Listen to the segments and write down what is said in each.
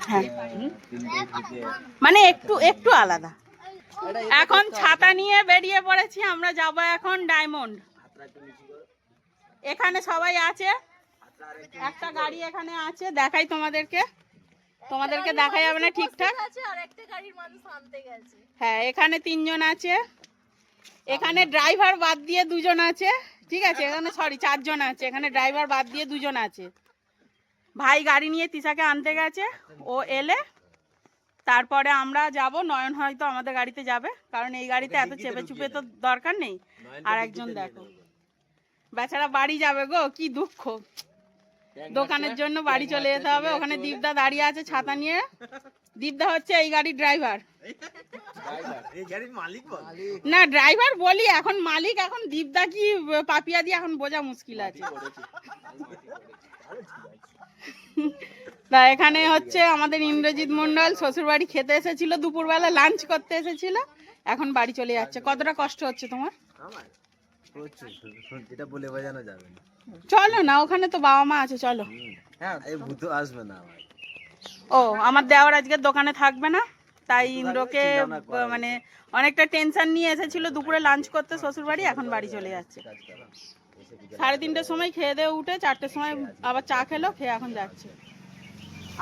হ্যাঁ, মানে একটু একটু আলাদা। এখন ছাতা নিয়ে বেরিয়ে পড়েছি, আমরা যাব এখন ডায়মন্ড। এখানে সবাই আছে, একটা গাড়ি এখানে আছে, দেখাই তোমাদেরকে দেখা যাবে না ঠিকঠাক। হ্যাঁ, এখানে 3 জন আছে, এখানে ড্রাইভার বাদ দিয়ে 2 জন আছে, ঠিক আছে, এখানে সরি 4 জন আছে, এখানে ড্রাইভার বাদ দিয়ে 2 জন আছে। ভাই গাড়ি নিয়ে তিশাকে আনতে গেছে, ও এলে তারপরে আমরা যাব। নয়ন হয়তো আমাদের গাড়িতে যাবে, কারণ এই গাড়িতে এত চেপে চুপে তো দরকার নেই। আর একজন দেখো বেচারা বাড়ি যাবে গো, কি দুঃখ, দোকানের জন্য বাড়ি চলে যেতে হবে। ওখানে দীপদা দাঁড়িয়ে আছে ছাতা নিয়ে, দীপদা হচ্ছে এই গাড়ির ড্রাইভার। না ড্রাইভার বলি, এখন মালিক, এখন দীপদা কি পাপিয়া দিয়ে এখন বোঝা মুশকিল আছে। তা এখানে হচ্ছে আমাদের ইন্দ্রজিৎ মন্ডল শ্বশুর বাড়ি খেতে এসেছিল, দুপুরবেলা লাঞ্চ করতে এসেছিল, এখন বাড়ি চলে যাচ্ছে। কতটা কষ্ট হচ্ছে তোমার? এটা বলে বোঝানো যাবে না। চলো না, ওখানে তো বাবা মা আছে, চলো। হ্যাঁ, এই ভূত আসবে না। ও আমার দেওয়ার আজকের দোকানে থাকবে না, তাই ইন্দ্রকে মানে অনেকটা টেনশন নিয়ে এসেছিল দুপুরে লাঞ্চ করতে শ্বশুর বাড়ি, এখন বাড়ি চলে যাচ্ছে। 3:30টার সময় খেয়ে দিয়ে উঠে 4টের সময় আবার চা খেলো, খেয়ে এখন যাচ্ছে।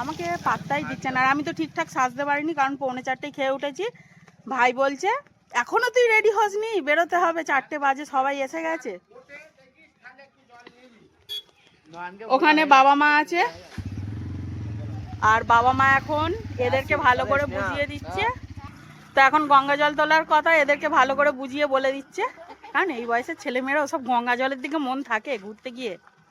আমাকে পাত্তাই দিচ্ছে না, আর আমি তো ঠিকঠাক সাজতে পারিনি, কারণ 3:45 খেয়ে উঠেছি। ভাই বলছে এখনো তুই রেডি হসনি, বেরোতে হবে, 4টে বাজে, সবাই এসে গেছে। ওখানে বাবা মা আছে, আর বাবা মা এখন এদেরকে ভালো করে বুঝিয়ে দিচ্ছে। তো এখন গঙ্গা জল তোলার কথা, এদেরকে ভালো করে বুঝিয়ে বলে দিচ্ছে, কারণ এই বয়সের ছেলেমেয়েরা ওসব গঙ্গা জলের দিকে মন থাকে ঘুরতে গিয়ে।